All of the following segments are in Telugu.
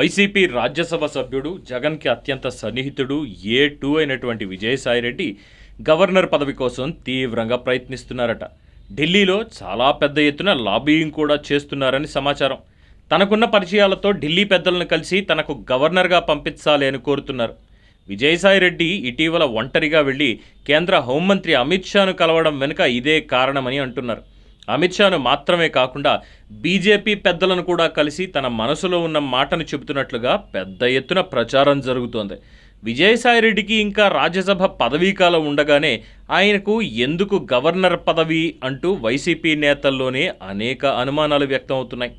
వైసీపీ రాజ్యసభ సభ్యుడు, జగన్కి అత్యంత సన్నిహితుడు, A2 అయినటువంటి విజయసాయిరెడ్డి గవర్నర్ పదవి కోసం తీవ్రంగా ప్రయత్నిస్తున్నారట. ఢిల్లీలో చాలా పెద్ద ఎత్తున లాబీయింగ్ కూడా చేస్తున్నారని సమాచారం. తనకున్న పరిచయాలతో ఢిల్లీ పెద్దలను కలిసి తనకు గవర్నర్గా పంపించాలి అని కోరుతున్నారు. విజయసాయిరెడ్డి ఇటీవల ఒంటరిగా వెళ్లి కేంద్ర హోంమంత్రి అమిత్ షాను కలవడం వెనుక ఇదే కారణమని అంటున్నారు. అమిత్ షాను మాత్రమే కాకుండా బీజేపీ పెద్దలను కూడా కలిసి తన మనసులో ఉన్న మాటను చెబుతున్నట్లుగా పెద్ద ఎత్తున ప్రచారం జరుగుతోంది. విజయసాయిరెడ్డికి ఇంకా రాజ్యసభ పదవీకాలం ఉండగానే ఆయనకు ఎందుకు గవర్నర్ పదవి అంటూ వైసీపీ నేతల్లోనే అనేక అనుమానాలు వ్యక్తమవుతున్నాయి.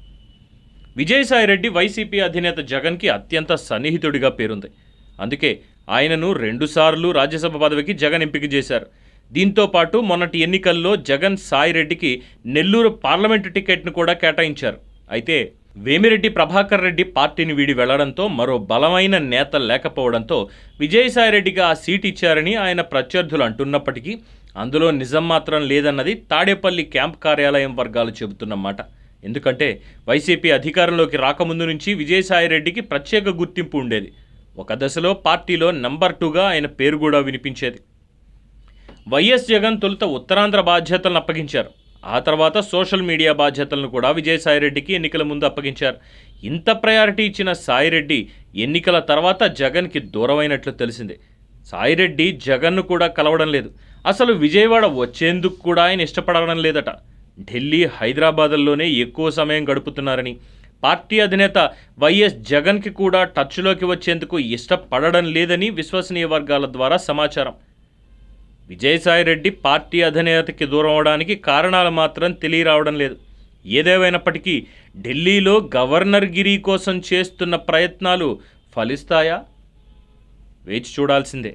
విజయసాయిరెడ్డి వైసీపీ అధినేత జగన్కి అత్యంత సన్నిహితుడిగా పేరుంది. అందుకే ఆయనను 2 సార్లు రాజ్యసభ పదవికి జగన్ ఎంపిక చేశారు. దీంతో పాటు మొన్నటి ఎన్నికల్లో జగన్ సాయిరెడ్డికి నెల్లూరు పార్లమెంటు టికెట్ను కూడా కేటాయించారు. అయితే వేమిరెడ్డి ప్రభాకర్ రెడ్డి పార్టీని వీడి వెళ్లడంతో మరో బలమైన నేత లేకపోవడంతో విజయసాయిరెడ్డికి ఆ సీట్ ఇచ్చారని ఆయన ప్రత్యర్థులు అంటున్నప్పటికీ అందులో నిజం మాత్రం లేదన్నది తాడేపల్లి క్యాంప్ కార్యాలయం వర్గాలు చెబుతున్నమాట. ఎందుకంటే వైసీపీ అధికారంలోకి రాకముందు నుంచి విజయసాయిరెడ్డికి ప్రత్యేక గుర్తింపు ఉండేది. ఒక దశలో పార్టీలో నంబర్ 2గా ఆయన పేరు కూడా వినిపించేది. వైఎస్ జగన్ తొలుత ఉత్తరాంధ్ర బాధ్యతలను అప్పగించారు. ఆ తర్వాత సోషల్ మీడియా బాధ్యతలను కూడా విజయసాయిరెడ్డికి ఎన్నికల ముందు అప్పగించారు. ఇంత ప్రయారిటీ ఇచ్చిన సాయిరెడ్డి ఎన్నికల తర్వాత జగన్కి దూరమైనట్లు తెలిసింది. సాయిరెడ్డి జగన్ను కూడా కలవడం లేదు. అసలు విజయవాడ వచ్చేందుకు కూడా ఆయన ఇష్టపడడం లేదట. ఢిల్లీ, హైదరాబాద్లోనే ఎక్కువ సమయం గడుపుతున్నారని, పార్టీ అధినేత వైఎస్ జగన్కి కూడా టచ్లోకి వచ్చేందుకు ఇష్టపడడం లేదని విశ్వసనీయ వర్గాల ద్వారా సమాచారం. విజయసాయిరెడ్డి పార్టీ అధినేతకి దూరం అవడానికి కారణాలు మాత్రం తెలియరావడం లేదు. ఏదేమైనప్పటికీ ఢిల్లీలో గవర్నర్ గిరి కోసం చేస్తున్న ప్రయత్నాలు ఫలిస్తాయా? వేచి చూడాల్సిందే.